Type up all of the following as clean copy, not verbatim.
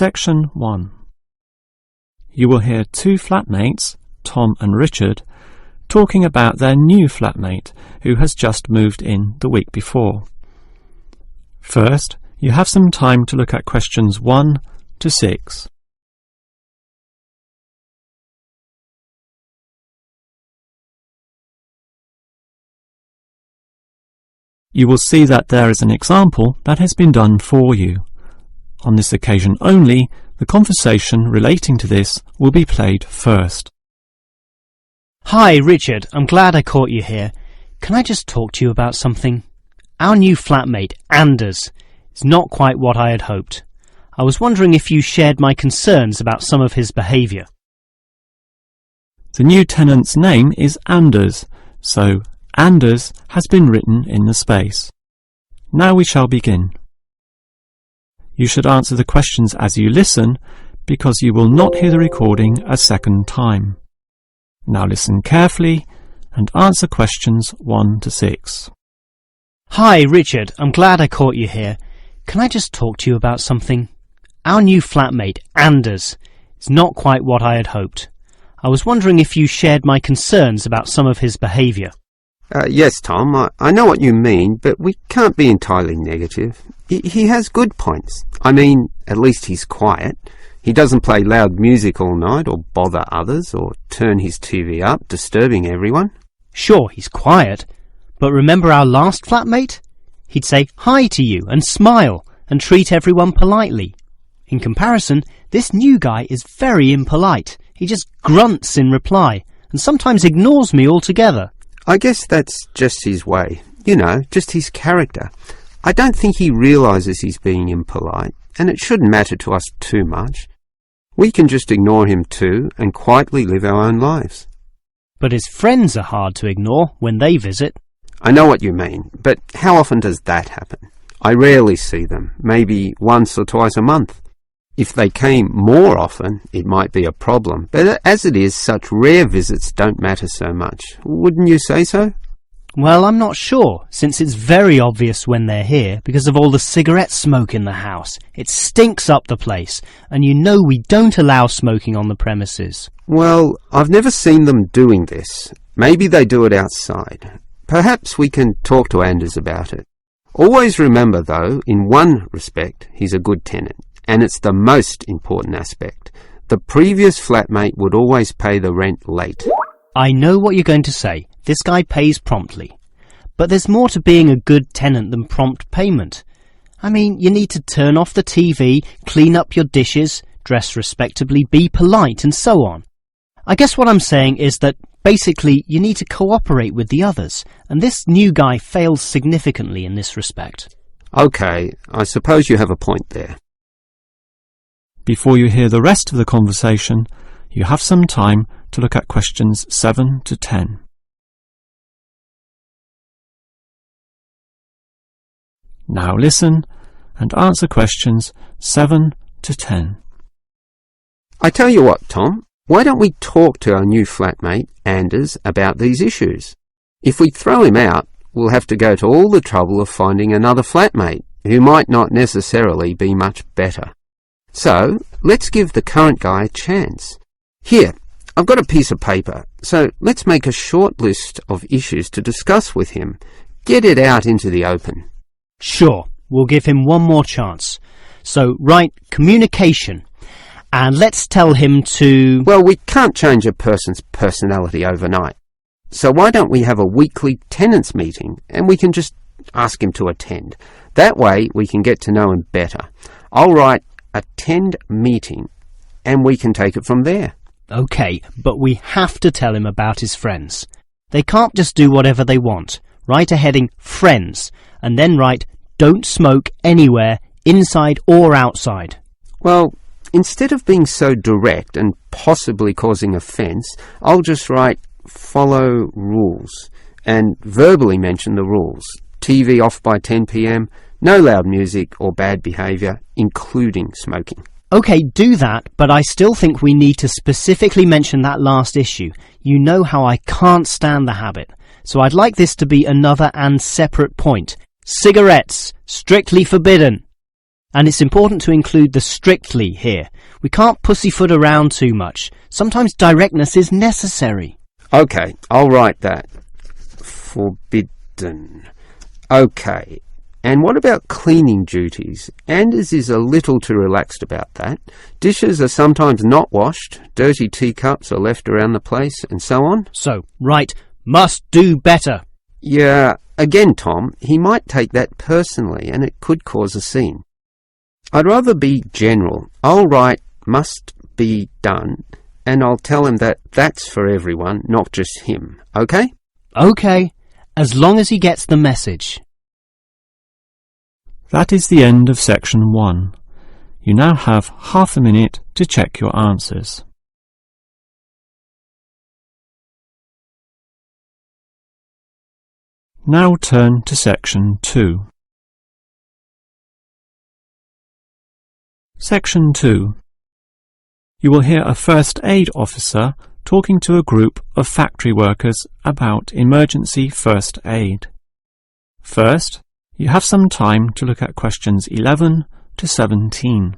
Section 1. You will hear two flatmates, Tom and Richard, talking about their new flatmate who has just moved in the week before. First, you have some time to look at questions 1 to 6. You will see that there is an example that has been done for you. On this occasion only, the conversation relating to this will be played first. Hi, Richard. I'm glad I caught you here. Can I just talk to you about something? Our new flatmate, Anders, is not quite what I had hoped. I was wondering if you shared my concerns about some of his behaviour. The new tenant's name is Anders, so Anders has been written in the space. Now we shall begin. You should answer the questions as you listen, because you will not hear the recording a second time. Now listen carefully and answer questions 1 to 6. Hi, Richard. I'm glad I caught you here. Can I just talk to you about something? Our new flatmate, Anders, is not quite what I had hoped. I was wondering if you shared my concerns about some of his behaviour. Yes, Tom, I know what you mean, but we can't be entirely negative. He has good points. I mean, at least he's quiet. He doesn't play loud music all night or bother others or turn his TV up, disturbing everyone. Sure, he's quiet, but remember our last flatmate? He'd say hi to you and smile and treat everyone politely. In comparison, this new guy is very impolite. He just grunts in reply and sometimes ignores me altogether. I guess that's just his way. You know, just his character. I don't think he realises he's being impolite, and it shouldn't matter to us too much. We can just ignore him too and quietly live our own lives. But his friends are hard to ignore when they visit. I know what you mean, but how often does that happen? I rarely see them, maybe once or twice a month. If they came more often, it might be a problem, but as it is, such rare visits don't matter so much. Wouldn't you say so? Well, I'm not sure, since it's very obvious when they're here because of all the cigarette smoke in the house. It stinks up the place, and you know we don't allow smoking on the premises. Well, I've never seen them doing this. Maybe they do it outside. Perhaps we can talk to Anders about it. Always remember, though, in one respect, he's a good tenant. And it's the most important aspect. The previous flatmate would always pay the rent late. I know what you're going to say. This guy pays promptly. But there's more to being a good tenant than prompt payment. I mean, you need to turn off the TV, clean up your dishes, dress respectably, be polite, and so on. I guess what I'm saying is that basically you need to cooperate with the others, and this new guy fails significantly in this respect. Okay, I suppose you have a point there. Before you hear the rest of the conversation, you have some time to look at questions 7 to 10. Now listen and answer questions 7 to 10. I tell you what, Tom, why don't we talk to our new flatmate, Anders, about these issues? If we throw him out, we'll have to go to all the trouble of finding another flatmate, who might not necessarily be much better. So, let's give the current guy a chance. Here, I've got a piece of paper, so let's make a short list of issues to discuss with him. Get it out into the open. Sure, we'll give him one more chance. So, write communication, and let's tell him to... Well, we can't change a person's personality overnight. So why don't we have a weekly tenants meeting, and we can just ask him to attend. That way, we can get to know him better. I'll write attend meeting, and we can take it from there. OK, but we have to tell him about his friends. They can't just do whatever they want. Write a heading friends, and then write don't smoke anywhere, inside or outside. Well, instead of being so direct and possibly causing offence, I'll just write follow rules, and verbally mention the rules. TV off by 10 p.m, no loud music or bad behaviour, including smoking. OK, do that, but I still think we need to specifically mention that last issue. You know how I can't stand the habit. So I'd like this to be another and separate point. Cigarettes, strictly forbidden. And it's important to include the strictly here. We can't pussyfoot around too much. Sometimes directness is necessary. OK, I'll write that. Forbidden. OK. And what about cleaning duties? Anders is a little too relaxed about that. Dishes are sometimes not washed, dirty teacups are left around the place, and so on. So, right, must do better. Yeah, again, Tom, he might take that personally and it could cause a scene. I'd rather be general. I'll write must be done and I'll tell him that that's for everyone, not just him. OK? OK, as long as he gets the message. That is the end of section 1. You now have half a minute to check your answers. Now turn to section 2. Section 2. You will hear a first aid officer talking to a group of factory workers about emergency first aid. First, you have some time to look at questions 11 to 17.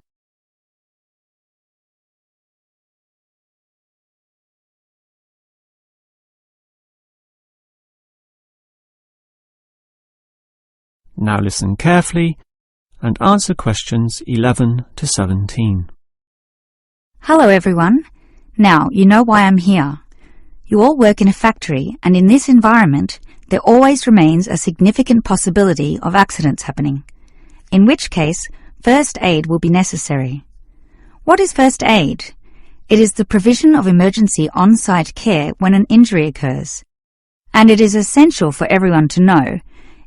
Now listen carefully and answer questions 11 to 17. Hello everyone. Now you know why I'm here. You all work in a factory, and in this environment there always remains a significant possibility of accidents happening, in which case first aid will be necessary. What is first aid? It is the provision of emergency on-site care when an injury occurs, and it is essential for everyone to know,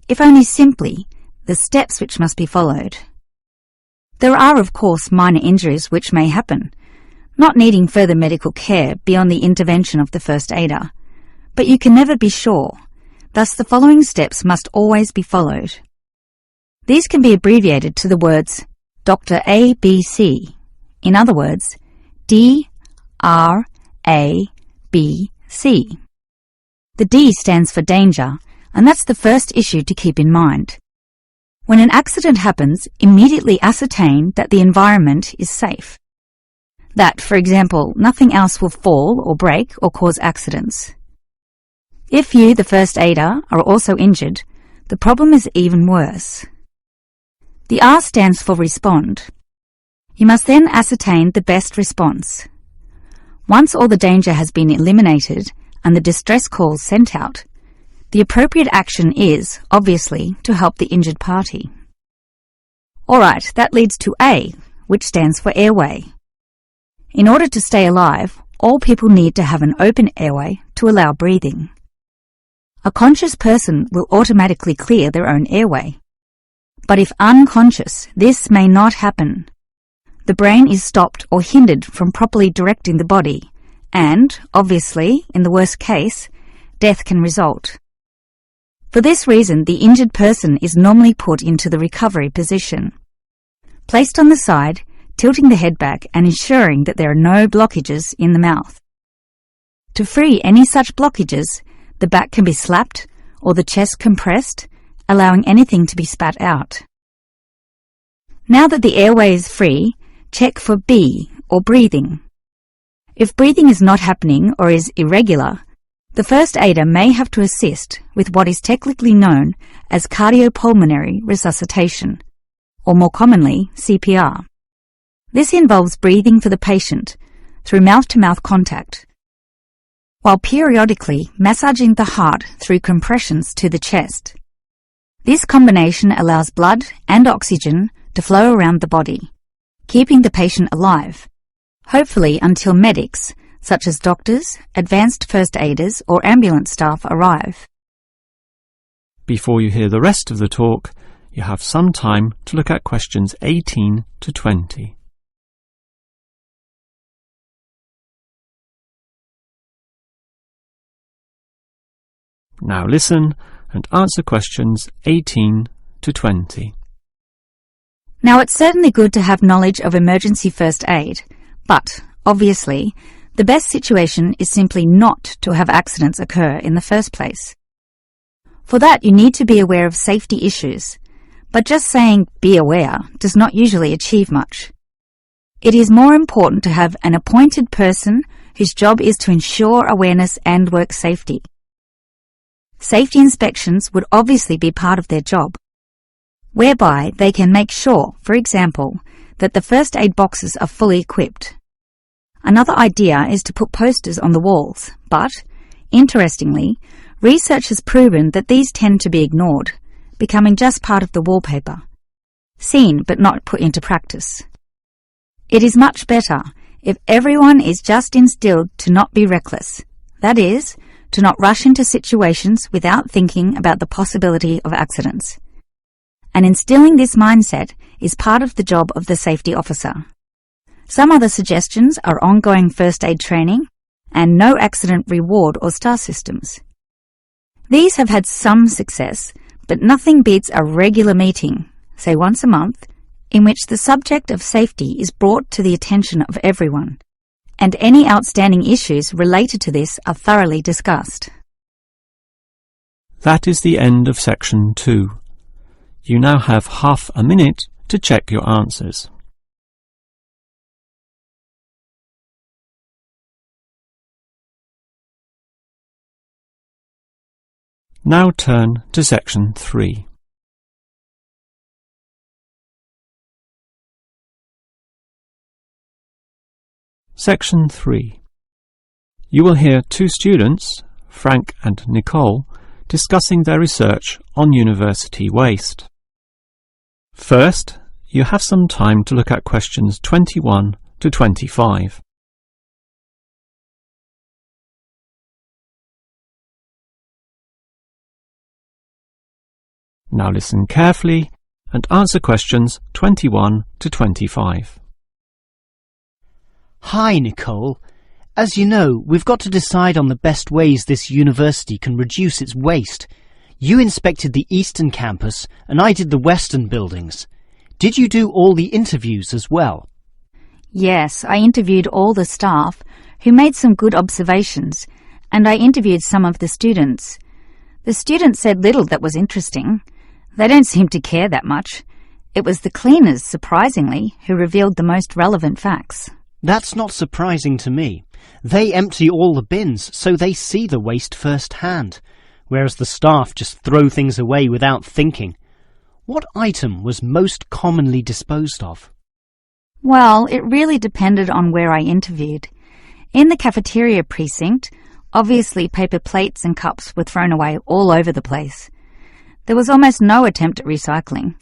if only simply, the steps which must be followed. There are of course minor injuries which may happen, not needing further medical care beyond the intervention of the first aider, but you can never be sure. Thus the following steps must always be followed. These can be abbreviated to the words Dr. A, B, C. In other words, D, R, A, B, C. The D stands for danger, and that's the first issue to keep in mind. When an accident happens, immediately ascertain that the environment is safe. That, for example, nothing else will fall or break or cause accidents. If you, the first aider, are also injured, the problem is even worse. The R stands for respond. You must then ascertain the best response. Once all the danger has been eliminated and the distress calls sent out, the appropriate action is, obviously, to help the injured party. Alright, that leads to A, which stands for airway. In order to stay alive, all people need to have an open airway to allow breathing. A conscious person will automatically clear their own airway. But if unconscious, this may not happen. The brain is stopped or hindered from properly directing the body, and, obviously, in the worst case, death can result. For this reason, the injured person is normally put into the recovery position. Placed on the side, tilting the head back and ensuring that there are no blockages in the mouth. To free any such blockages, the back can be slapped or the chest compressed, allowing anything to be spat out. Now that the airway is free, check for B, or breathing. If breathing is not happening or is irregular, the first aider may have to assist with what is technically known as cardiopulmonary resuscitation, or more commonly, CPR. This involves breathing for the patient through mouth-to-mouth contact, while periodically massaging the heart through compressions to the chest. This combination allows blood and oxygen to flow around the body, keeping the patient alive, hopefully until medics, such as doctors, advanced first aiders or ambulance staff arrive. Before you hear the rest of the talk, you have some time to look at questions 18 to 20. Now listen and answer questions 18 to 20. Now it's certainly good to have knowledge of emergency first aid, but, obviously, the best situation is simply not to have accidents occur in the first place. For that you need to be aware of safety issues, But just saying "be aware" does not usually achieve much. It is more important to have an appointed person whose job is to ensure awareness and work safety. Safety inspections would obviously be part of their job, whereby they can make sure, for example, that the first aid boxes are fully equipped. Another idea is to put posters on the walls, but, interestingly, research has proven that these tend to be ignored, becoming just part of the wallpaper, seen but not put into practice. It is much better if everyone is just instilled to not be reckless, that is, to not rush into situations without thinking about the possibility of accidents. And instilling this mindset is part of the job of the safety officer. Some other suggestions are ongoing first aid training and no accident reward or star systems. These have had some success, but nothing beats a regular meeting, say once a month, in which the subject of safety is brought to the attention of everyone, and any outstanding issues related to this are thoroughly discussed. That is the end of section 2. You now have half a minute to check your answers. Now turn to section 3. Section 3. You will hear two students, Frank and Nicole, discussing their research on university waste. First, you have some time to look at questions 21 to 25. Now listen carefully and answer questions 21 to 25. Hi, Nicole. As you know, we've got to decide on the best ways this university can reduce its waste. You inspected the eastern campus and I did the western buildings. Did you do all the interviews as well? Yes, I interviewed all the staff, who made some good observations, and I interviewed some of the students. The students said little that was interesting. They don't seem to care that much. It was the cleaners, surprisingly, who revealed the most relevant facts. That's not surprising to me. They empty all the bins, so they see the waste firsthand, whereas the staff just throw things away without thinking. What item was most commonly disposed of? Well, it really depended on where I interviewed. In the cafeteria precinct, obviously paper plates and cups were thrown away all over the place. There was almost no attempt at recycling.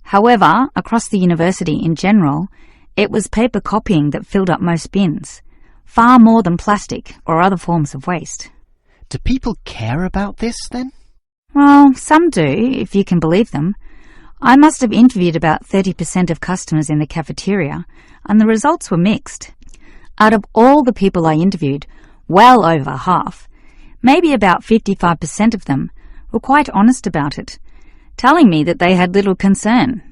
However, across the university in general, it was paper copying that filled up most bins, far more than plastic or other forms of waste. Do people care about this, then? Well, some do, if you can believe them. I must have interviewed about 30% of customers in the cafeteria, and the results were mixed. Out of all the people I interviewed, well over half, maybe about 55% of them, were quite honest about it, telling me that they had little concern.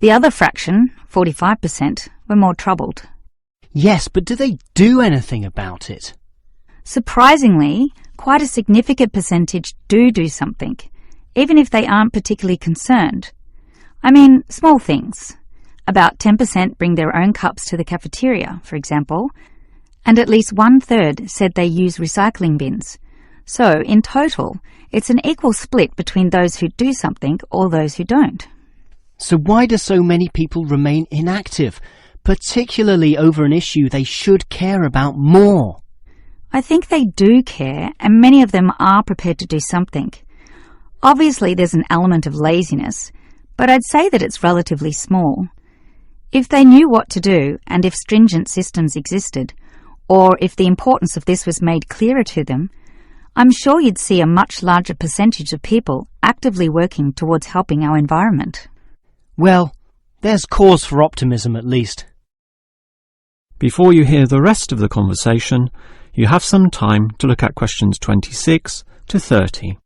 The other fraction, 45%, were more troubled. Yes, but do they do anything about it? Surprisingly, quite a significant percentage do something, even if they aren't particularly concerned. I mean, small things. About 10% bring their own cups to the cafeteria, for example, and at least 1/3 said they use recycling bins. So, in total, it's an equal split between those who do something or those who don't. So why do so many people remain inactive, particularly over an issue they should care about more? I think they do care, and many of them are prepared to do something. Obviously, there's an element of laziness, but I'd say that it's relatively small. If they knew what to do, and if stringent systems existed, or if the importance of this was made clearer to them, I'm sure you'd see a much larger percentage of people actively working towards helping our environment. Well, there's cause for optimism at least. Before you hear the rest of the conversation, you have some time to look at questions 26 to 30.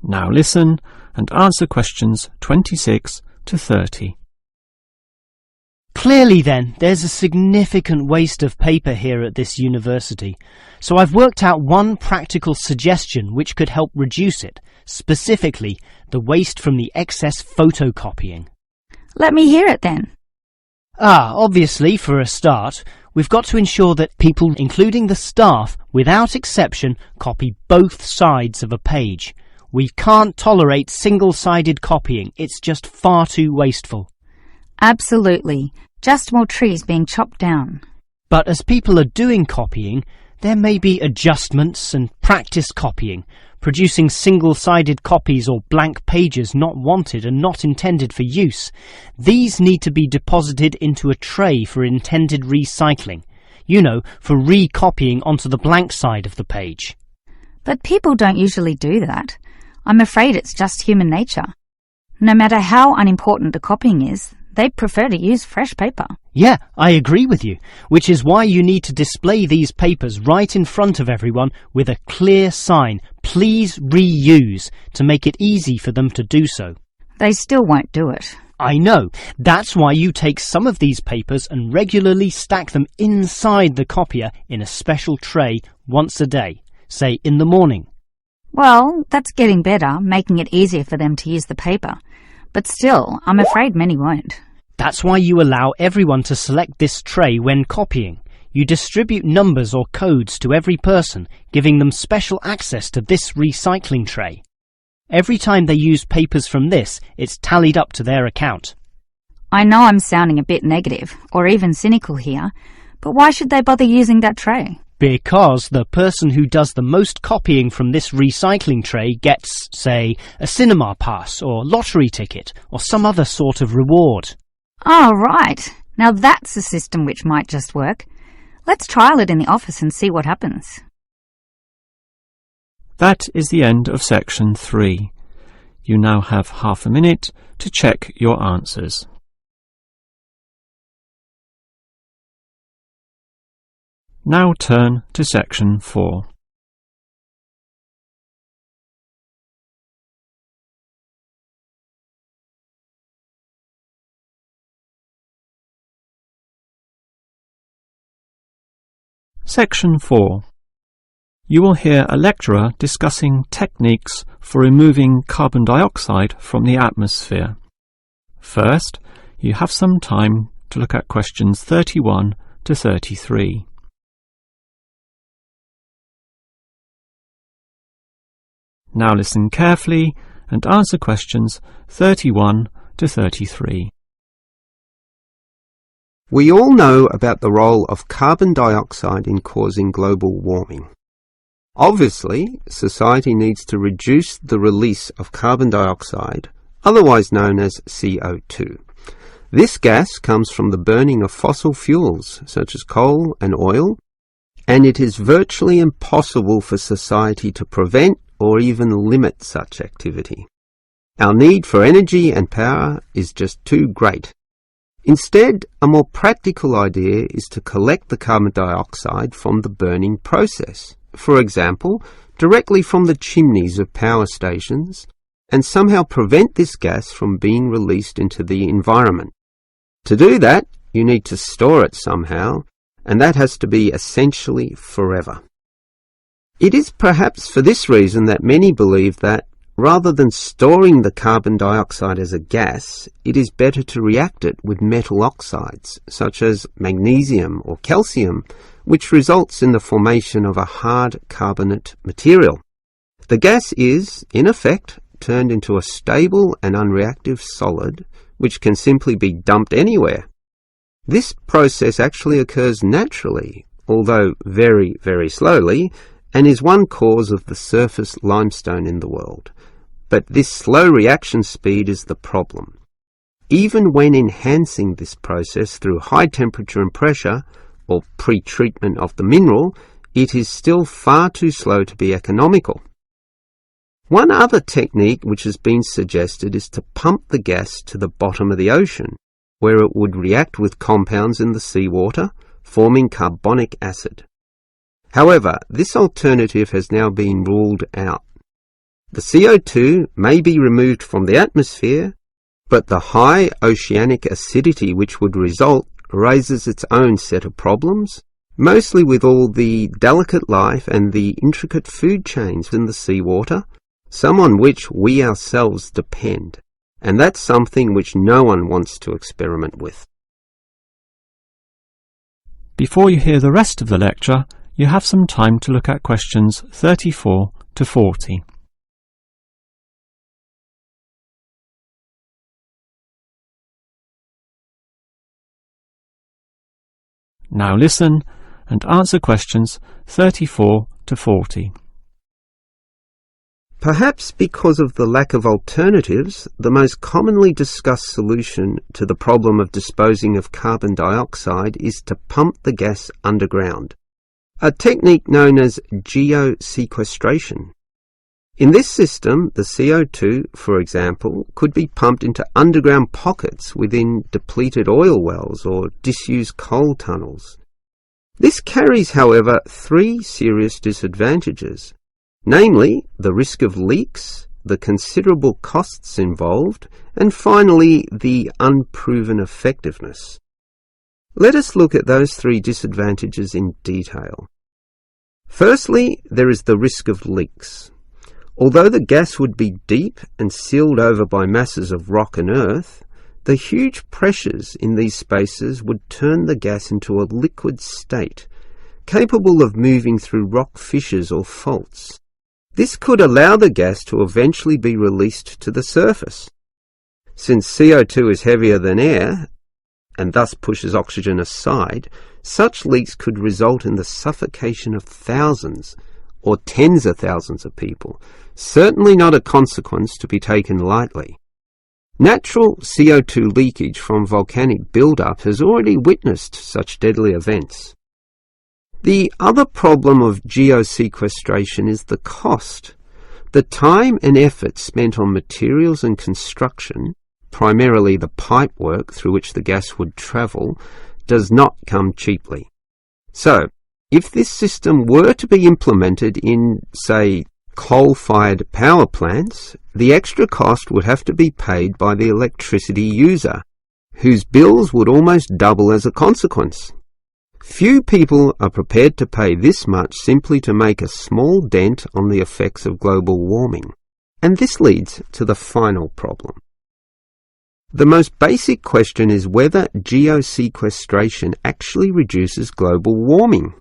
Now listen and answer questions 26 to 30. Clearly then, there's a significant waste of paper here at this university, so I've worked out one practical suggestion which could help reduce it, specifically the waste from the excess photocopying. Let me hear it then. Obviously, for a start, we've got to ensure that people, including the staff, without exception, copy both sides of a page. We can't tolerate single-sided copying. It's just far too wasteful. Absolutely. Just more trees being chopped down. But as people are doing copying, there may be adjustments and practice copying, producing single-sided copies or blank pages not wanted and not intended for use. These need to be deposited into a tray for intended recycling. You know, for re-copying onto the blank side of the page. But people don't usually do that. I'm afraid it's just human nature. No matter how unimportant the copying is, they prefer to use fresh paper. Yeah, I agree with you, which is why you need to display these papers right in front of everyone with a clear sign, "Please reuse," to make it easy for them to do so. They still won't do it. I know. That's why you take some of these papers and regularly stack them inside the copier in a special tray once a day, say in the morning. Well, that's getting better, making it easier for them to use the paper. But still, I'm afraid many won't. That's why you allow everyone to select this tray when copying. You distribute numbers or codes to every person, giving them special access to this recycling tray. Every time they use papers from this, it's tallied up to their account. I know I'm sounding a bit negative, or even cynical here, but why should they bother using that tray? Because the person who does the most copying from this recycling tray gets, say, a cinema pass or lottery ticket or some other sort of reward. Oh, right. Now that's a system which might just work. Let's trial it in the office and see what happens. That is the end of section 3. You now have half a minute to check your answers. Now turn to section 4. Section 4. You will hear a lecturer discussing techniques for removing carbon dioxide from the atmosphere. First, you have some time to look at questions 31 to 33. Now listen carefully and answer questions 31 to 33. We all know about the role of carbon dioxide in causing global warming. Obviously, society needs to reduce the release of carbon dioxide, otherwise known as CO2. This gas comes from the burning of fossil fuels, such as coal and oil, and it is virtually impossible for society to prevent or even limit such activity. Our need for energy and power is just too great. Instead, a more practical idea is to collect the carbon dioxide from the burning process, for example, directly from the chimneys of power stations, and somehow prevent this gas from being released into the environment. To do that, you need to store it somehow, and that has to be essentially forever. It is perhaps for this reason that many believe that, rather than storing the carbon dioxide as a gas, it is better to react it with metal oxides, such as magnesium or calcium, which results in the formation of a hard carbonate material. The gas is, in effect, turned into a stable and unreactive solid, which can simply be dumped anywhere. This process actually occurs naturally, although very, very slowly, and is one cause of the surface limestone in the world. But this slow reaction speed is the problem. Even when enhancing this process through high temperature and pressure, or pre-treatment of the mineral, it is still far too slow to be economical. One other technique which has been suggested is to pump the gas to the bottom of the ocean, where it would react with compounds in the seawater, forming carbonic acid. However, this alternative has now been ruled out. The CO2 may be removed from the atmosphere, but the high oceanic acidity which would result raises its own set of problems, mostly with all the delicate life and the intricate food chains in the seawater, some on which we ourselves depend, and that's something which no one wants to experiment with. Before you hear the rest of the lecture, you have some time to look at questions 34 to 40. Now listen and answer questions 34 to 40. Perhaps because of the lack of alternatives, the most commonly discussed solution to the problem of disposing of carbon dioxide is to pump the gas underground, a technique known as geosequestration. In this system, the CO2, for example, could be pumped into underground pockets within depleted oil wells or disused coal tunnels. This carries, however, three serious disadvantages, namely the risk of leaks, the considerable costs involved, and finally the unproven effectiveness. Let us look at those three disadvantages in detail. Firstly, there is the risk of leaks. Although the gas would be deep and sealed over by masses of rock and earth, the huge pressures in these spaces would turn the gas into a liquid state, capable of moving through rock fissures or faults. This could allow the gas to eventually be released to the surface. Since CO2 is heavier than air, and thus pushes oxygen aside, such leaks could result in the suffocation of thousands or tens of thousands of people, certainly not a consequence to be taken lightly. Natural CO2 leakage from volcanic buildup has already witnessed such deadly events. The other problem of geosequestration is the cost. The time and effort spent on materials and construction, primarily the pipework through which the gas would travel, does not come cheaply. So, if this system were to be implemented in, say, coal-fired power plants, the extra cost would have to be paid by the electricity user, whose bills would almost double as a consequence. Few people are prepared to pay this much simply to make a small dent on the effects of global warming. And this leads to the final problem. The most basic question is whether geosequestration actually reduces global warming.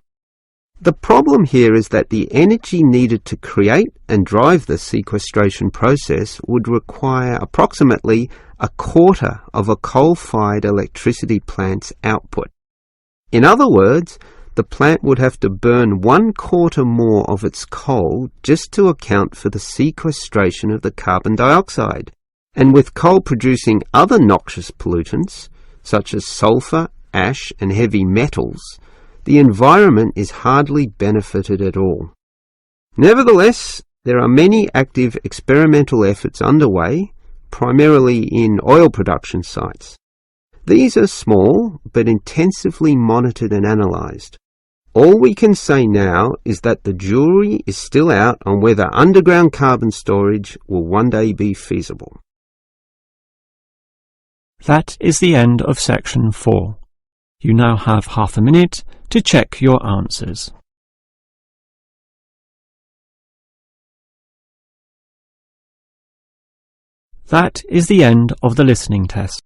The problem here is that the energy needed to create and drive the sequestration process would require approximately a quarter of a coal-fired electricity plant's output. In other words, the plant would have to burn 1/4 more of its coal just to account for the sequestration of the carbon dioxide. And with coal producing other noxious pollutants, such as sulfur, ash, and heavy metals, the environment is hardly benefited at all. Nevertheless, there are many active experimental efforts underway, primarily in oil production sites. These are small, but intensively monitored and analysed. All we can say now is that the jury is still out on whether underground carbon storage will one day be feasible. That is the end of section 4. You now have half a minute to check your answers. That is the end of the listening test.